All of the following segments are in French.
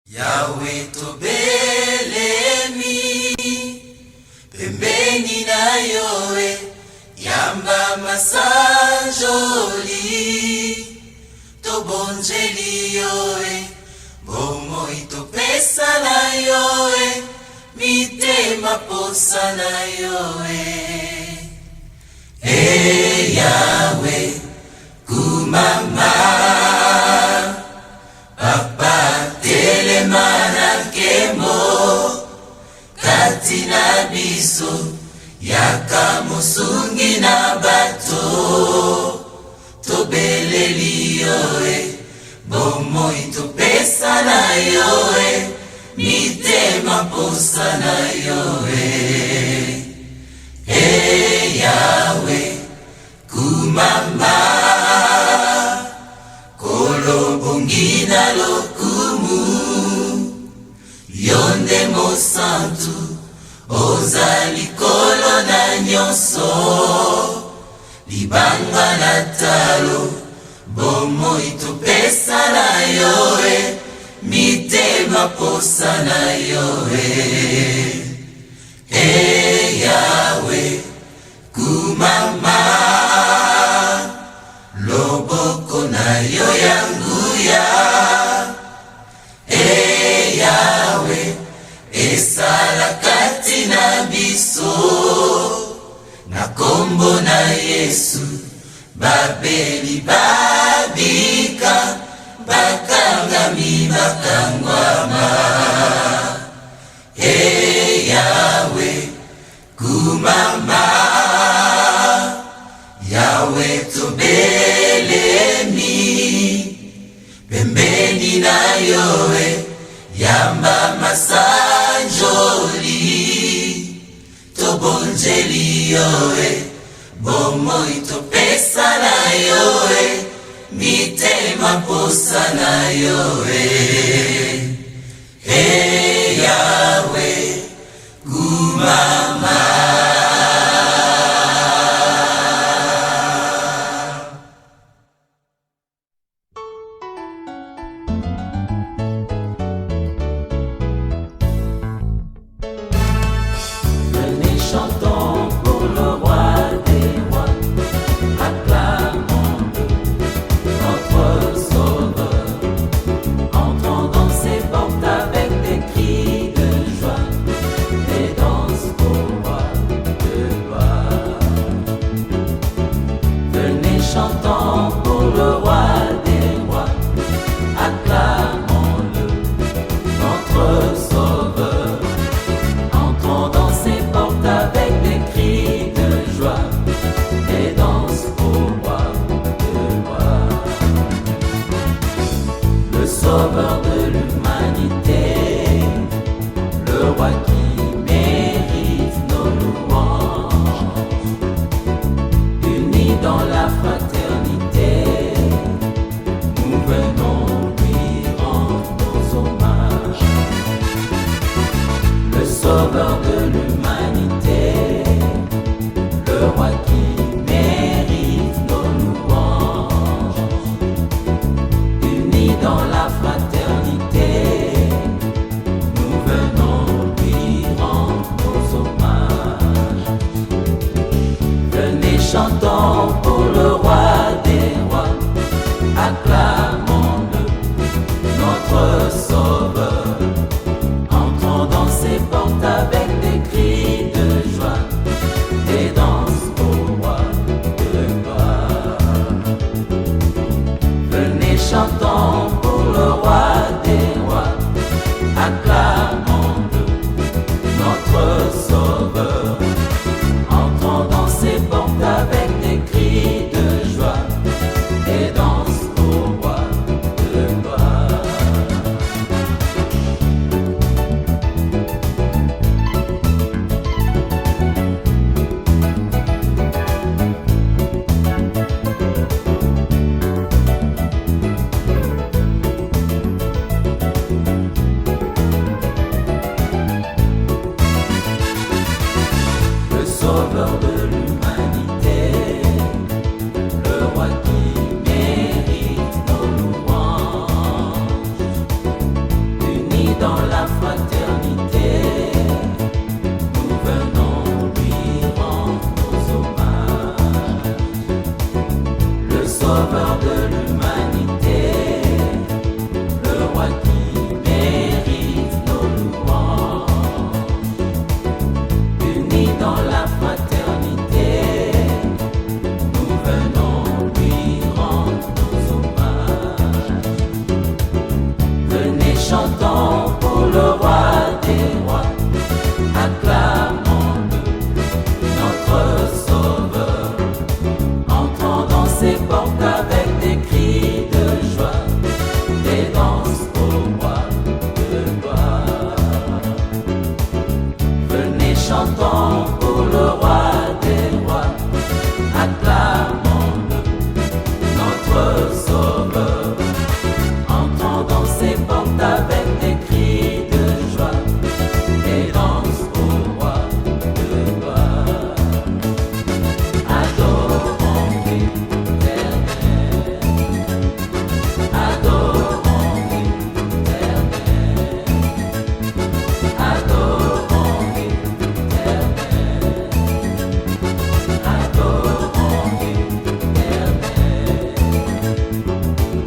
Yahweh tobelemi pembeni na yoe yamba masanjoli tobonjeli yoe bomoi topesa na yoe mitema posa na yoe. Yahweh kumama papa telemana kemo katina biso yaka musungi na bato tobeleli yoe bomoi topesa na yoe mitema posa na yoe. Yahweh kumama kolobongina lokumu yonde mosantu ozali kolo na nyonso libanga na talo bomoi topesa na yoe mitema posa na yoe. Yahweh kumama loboko na yo yanguya. Yahweh esala kati na biso na kombo na Yesu babeli babika bakangami bakangwama. Yahweh kumama Yahweh tobelemi pembeni na yoe yamba masanjoli tobonjeli yoe bomoi topesa na yoe mitema posa na yoe. Yahweh kumama Entendons chantons pour le roi des rois, acclamons notre Sauveur. Entrons dans ses portes avec des cris de joie, des danses au roi de gloire. Venez chantons pour le roi des rois, acclamons notre Sauveur. Entrons dans ses portes avec des cris de joie, des danses au roi de gloire. Adorons l'Éternel, adorons l'Éternel, adorons l'Éternel,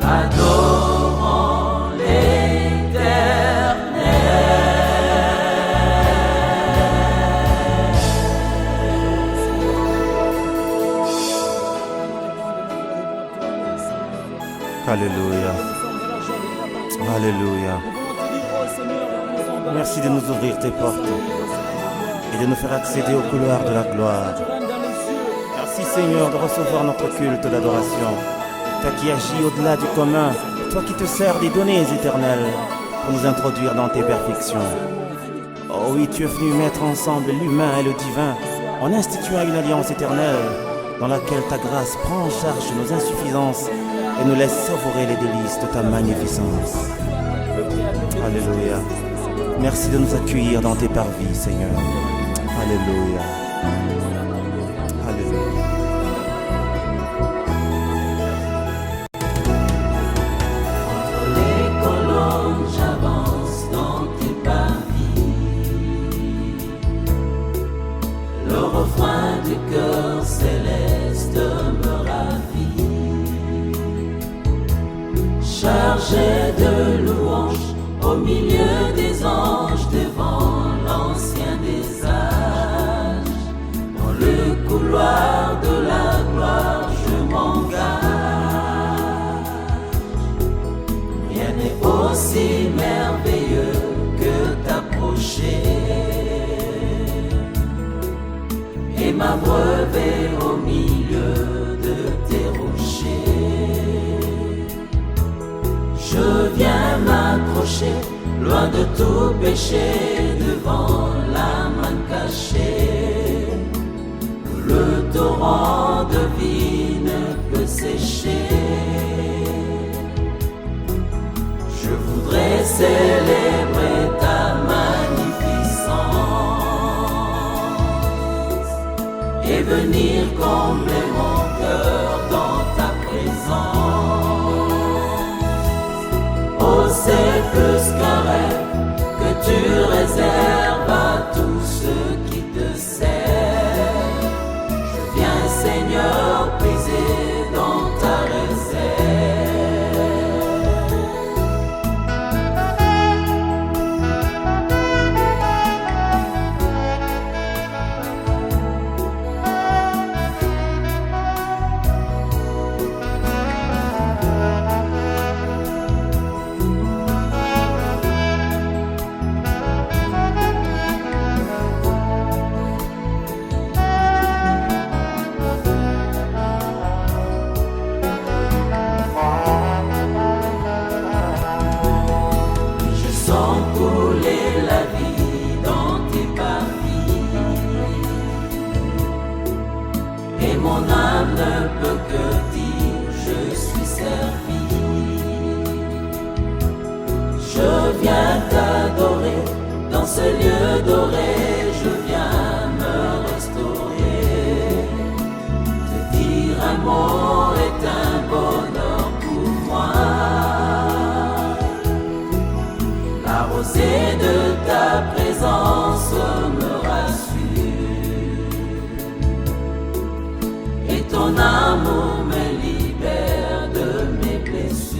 adorons l'Éternel, adorons Alléluia. Alléluia. Merci de nous ouvrir tes portes et de nous faire accéder au couloir de la gloire. Merci Seigneur de recevoir notre culte d'adoration. Toi qui agis au-delà du commun, toi qui te sers des données éternelles pour nous introduire dans tes perfections. Oh oui, tu es venu mettre ensemble l'humain et le divin en instituant une alliance éternelle dans laquelle ta grâce prend en charge nos insuffisances et nous laisse savourer les délices de ta magnificence. Alléluia. Merci de nous accueillir dans tes parvis, Seigneur. Alléluia. Alléluia. Entre les colonnes, j'avance dans tes parvis. Le refrain du cœur céleste me ravit. Chargé de louanges au milieu des anges, devant l'ancien des âges, dans le couloir de la gloire, je m'engage. Rien n'est aussi merveilleux que t'approcher et m'abreuver au milieu de tes rochers. Je viens m'accrocher, loin de tout péché, devant la main cachée, où le torrent de vie ne peut sécher. Je voudrais célébrer ta magnificence et venir combler mon cœur dans ta présence. Oh, c'est plus qu'un rêve que tu réserves à tous ceux qui te servent. Je viens, Seigneur, puiser dans ta ce lieu doré, je viens me restaurer. Te dire un mot est un bonheur pour moi. La rosée de ta présence me rassure, et ton amour me libère de mes blessures.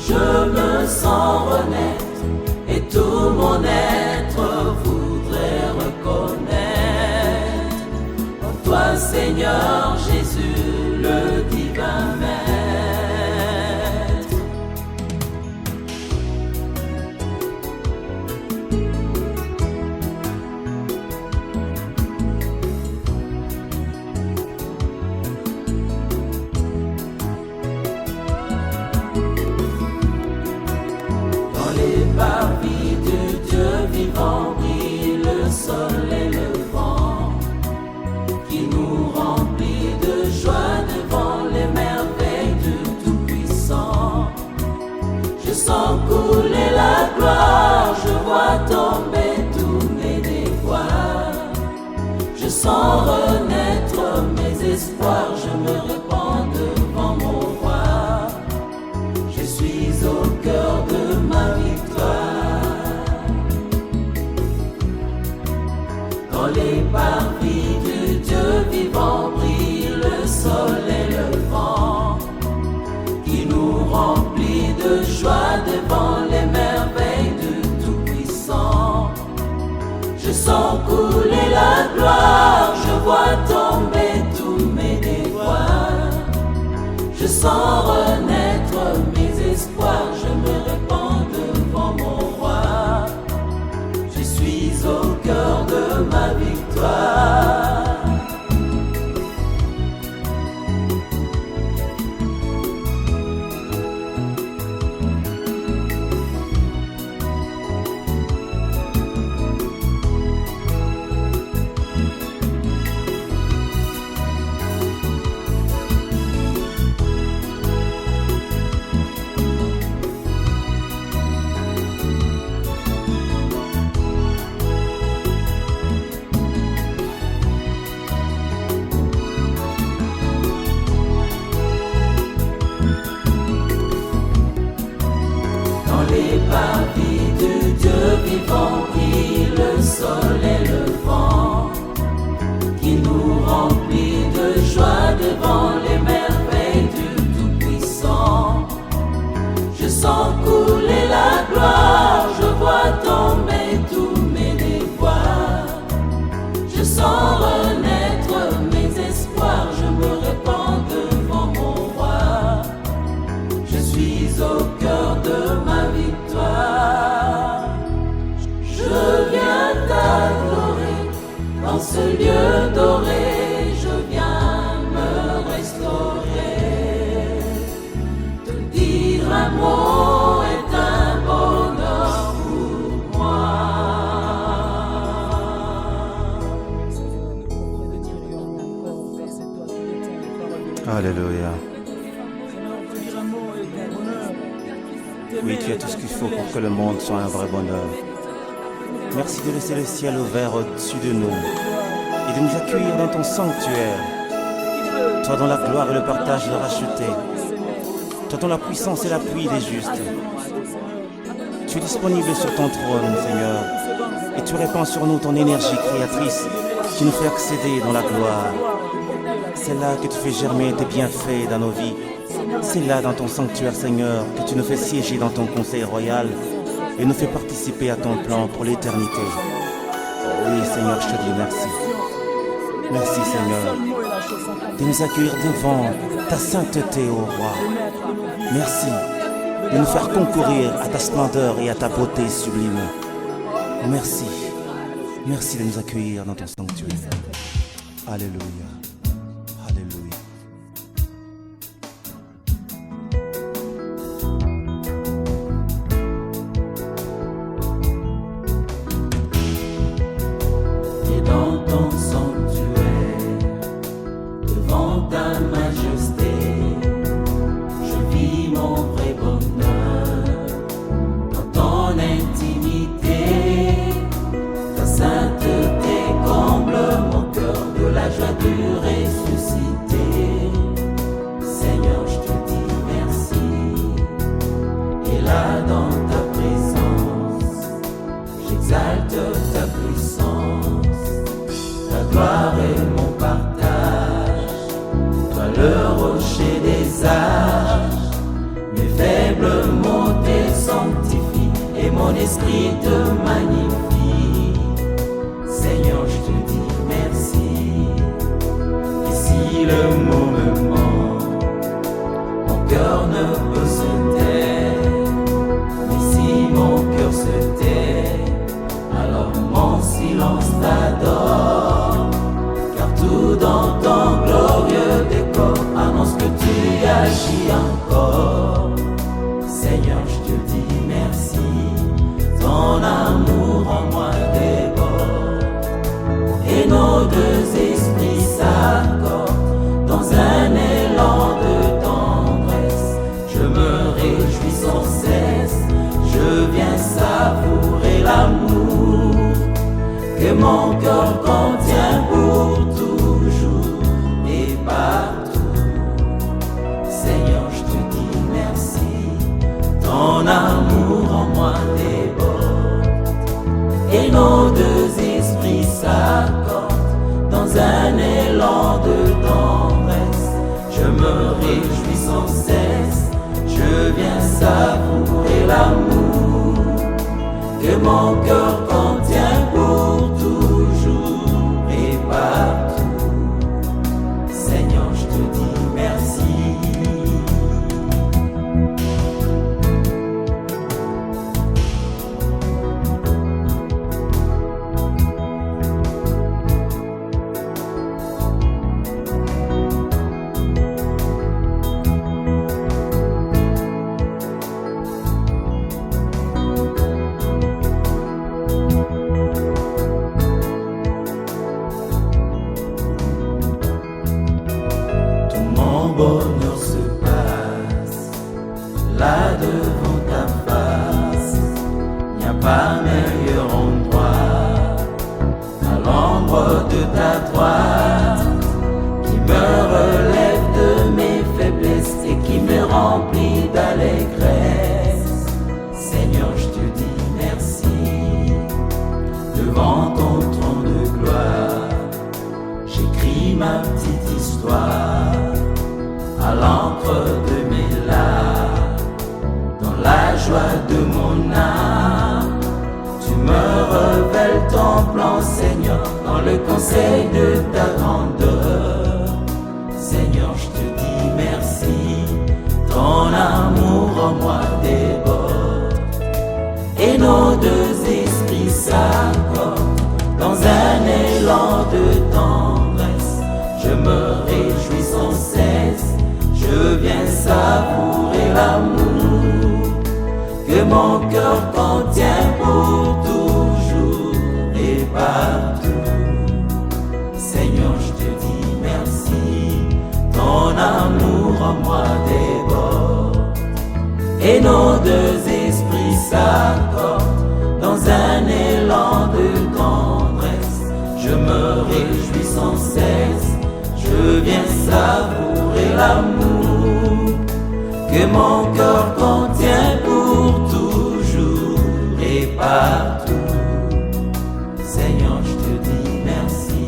Je me sens renaître, et tout mon être voudrait reconnaître en toi, Seigneur Jésus, le divin Maître. sens couler la gloire, je vois tomber tous mes déboires. Je sens renaître mes espoirs, je me répands devant mon roi. Je suis au cœur de ma victoire. Dans les parvis du Dieu vivant brille le soleil et le vent, qui nous remplit de joie devant les merveilles du Tout-Puissant. Je sens couler la gloire, je vois tomber tous mes déboires. Je sens renaître mes espoirs, je me répands devant mon roi. Je suis au cœur de ma victoire. Les parvis du Dieu vivant brille le soleil et le vent, qui nous remplit de joie devant les merveilles du Tout-Puissant. Je sens couler la gloire, je vois tomber tous mes déboires. Je sens renaître mes espoirs, je me répands devant mon roi. Je suis au cœur de ma victoire. Je viens t'adorer dans ce lieu doré, je viens me restaurer. Te dire un mot est un bonheur pour moi. Alléluia. Oui, tu as tout ce qu'il faut pour que le monde soit un vrai bonheur. Merci de laisser le ciel ouvert au-dessus de nous et de nous accueillir dans ton sanctuaire. Toi dont la gloire et le partage de racheter. Toi dont la puissance et l'appui des justes. Tu es disponible sur ton trône, Seigneur, et tu répands sur nous ton énergie créatrice qui nous fait accéder dans la gloire. C'est là que tu fais germer tes bienfaits dans nos vies. C'est là dans ton sanctuaire, Seigneur, que tu nous fais siéger dans ton conseil royal et nous fais participer à ton plan pour l'éternité. Oui, Seigneur, je te dis merci. Merci, Seigneur, de nous accueillir devant ta sainteté, ô roi. Merci de nous faire concourir à ta splendeur et à ta beauté sublime. Merci. Merci de nous accueillir dans ton sanctuaire. Alléluia. Alléluia. Et dans ton sanctuaire, devant ta majesté, je vis mon vrai bonheur. Dans ton intimité, ta sainteté comble mon cœur de la joie du ressuscité. Seigneur, je te dis merci. Et là dans ta présence, j'exalte ta puissance. Ta gloire est mon partage, toi le rocher des âges. Mes faibles mots te sanctifient et mon esprit te magnifie. Seigneur, je te dis merci. Et si le mot me ment, mon cœur ne peut se taire. Mais si mon cœur se tait, alors mon silence t'adore. Car tout dans ton glorieux décor annonce que tu agis encore. Seigneur, je te dis merci. Ton amour en mon cœur contient pour toujours et partout. Seigneur, je te dis merci, ton amour en moi déborde, et nos deux esprits s'accordent dans un élan de tendresse. Je me réjouis sans cesse, je viens savourer l'amour que mon cœur contient pour toujours et partout. Seigneur, je te dis merci. Bonheur se passe là devant ta face. Il n'y a pas meilleur endroit à l'ombre de ta droite, qui me relève de mes faiblesses et qui me remplit d'allégresse. Seigneur, je te dis merci. Devant ton trône de gloire, j'écris ma petite histoire à l'encre de mes larmes, dans la joie de mon âme. Tu me révèles ton plan, Seigneur, dans le conseil de ta grandeur. Seigneur, je te dis merci, ton amour en moi déborde, et nos deux esprits s'accordent dans un élan de tendresse. Je me réjouis sans cesse, je viens savourer l'amour que mon cœur contient pour toujours et partout. Seigneur, je te dis merci, ton amour en moi déborde, et nos deux esprits s'accordent dans un élan de tendresse. Je me réjouis sans cesse, je viens savourer l'amour que mon cœur contient pour toujours et partout. Seigneur, je te dis merci.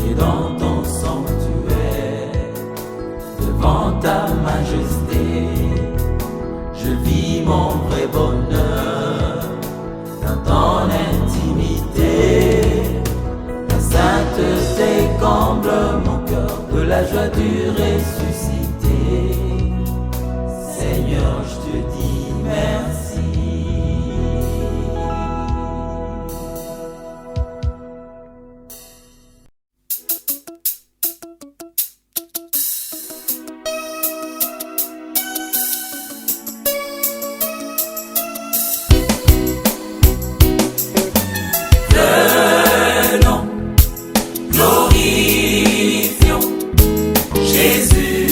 Et dans ton sanctuaire, devant ta majesté, je vis mon vrai bonheur dans ton intimité. La sainteté comble mon cœur de la joie du ressuscité. Seigneur, je te dis merci. Glorifions Jésus.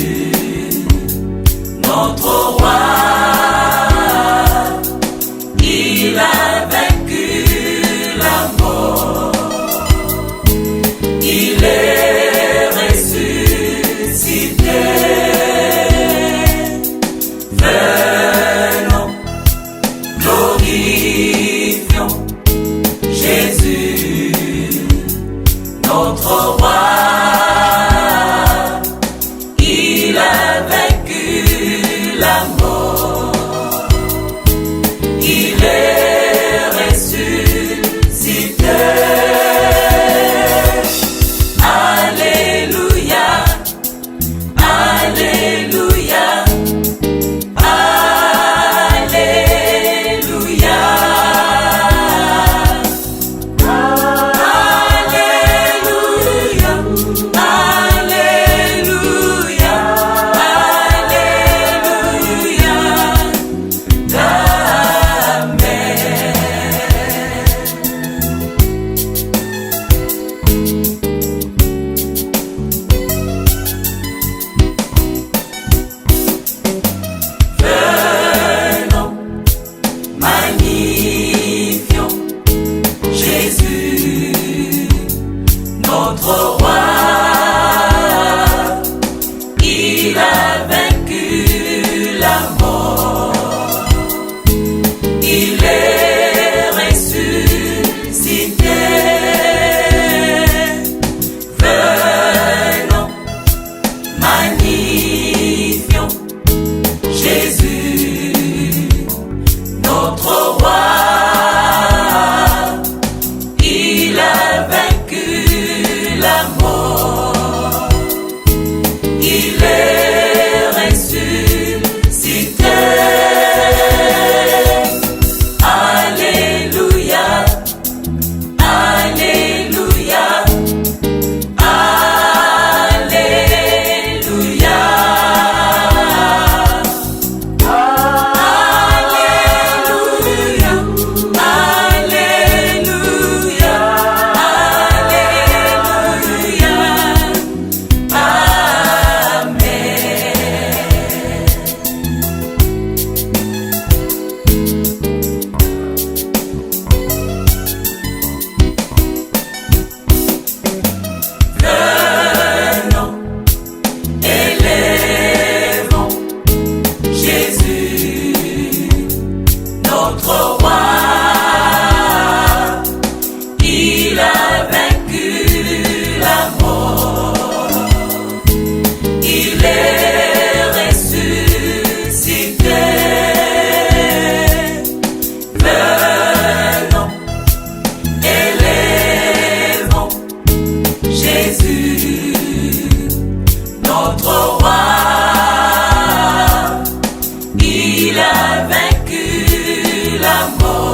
notre roi, il a vaincu la mort, il est ressuscité. Venons, élevons Jésus, notre roi. Il a vaincu la mort.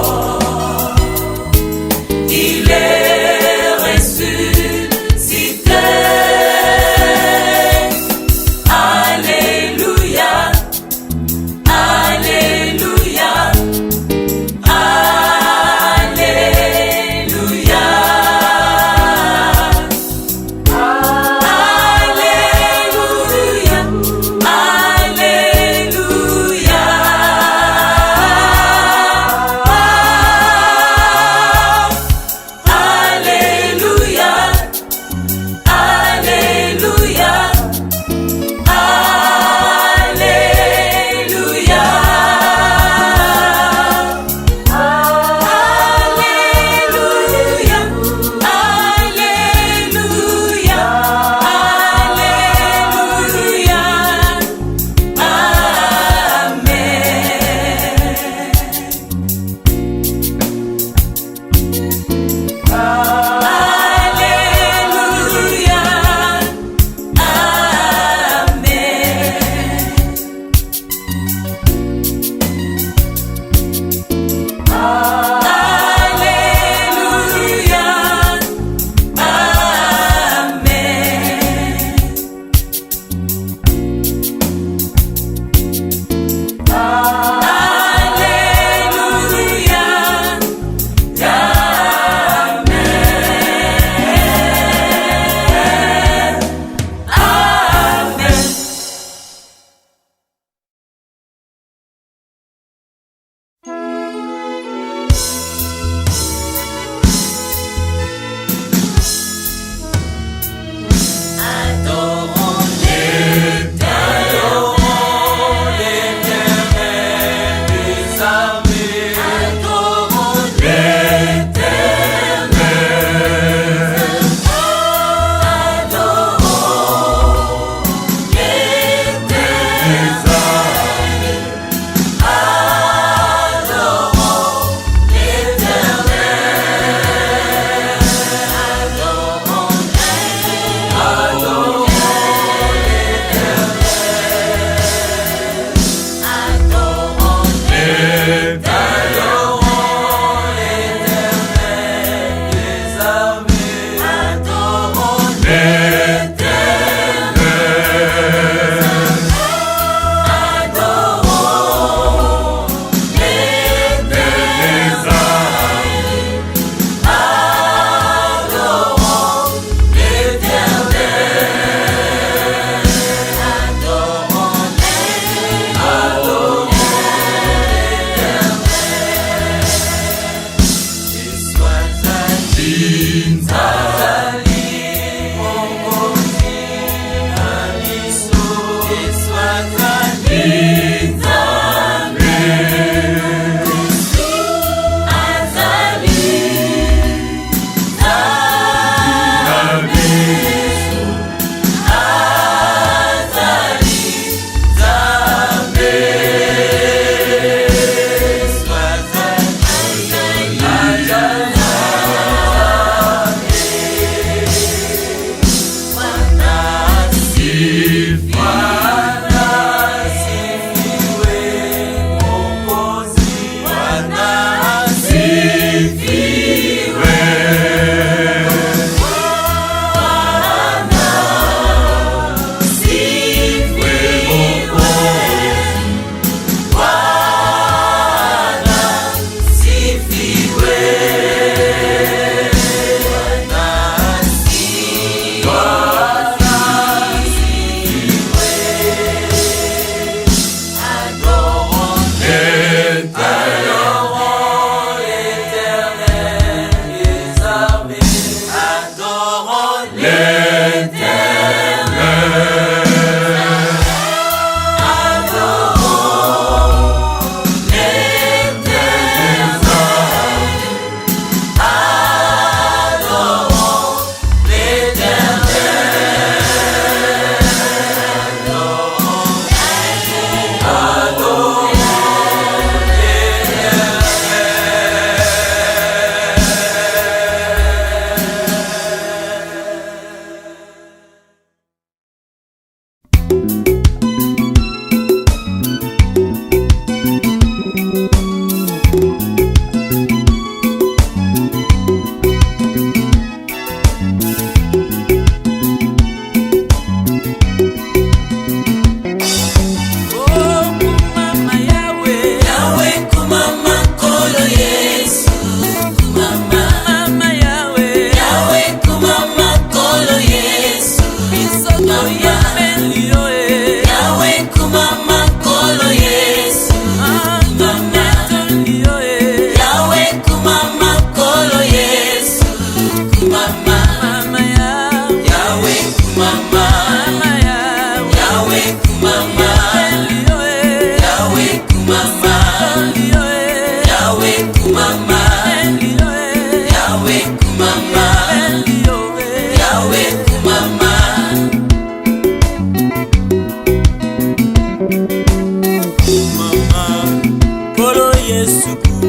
Yesu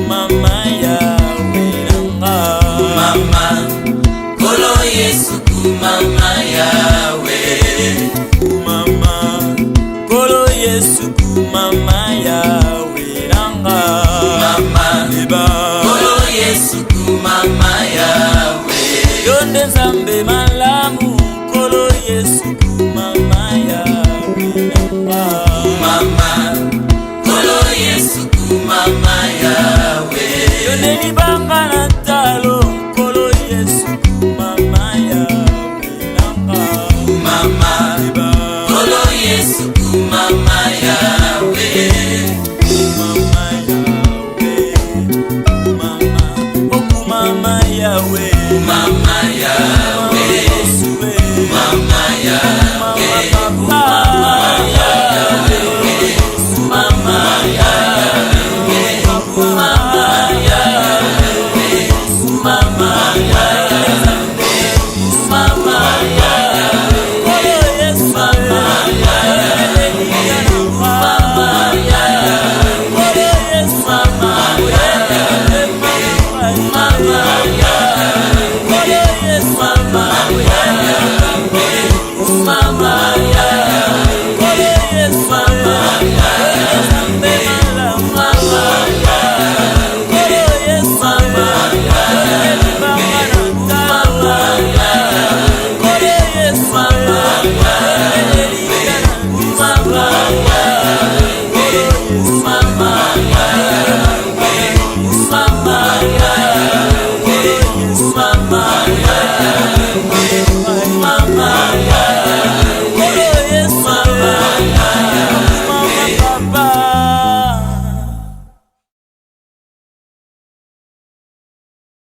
mama yawe nanga. Mama Kolo Yesu mama yawe. Mama Kolo Yesu mama yawe nanga. Mama Kolo Yesu mama yawe. Yonde Nzambe malamu Kolo Yesu mama yawe nanga. Mama Kolo Yesu mama yawe. Yonde libanga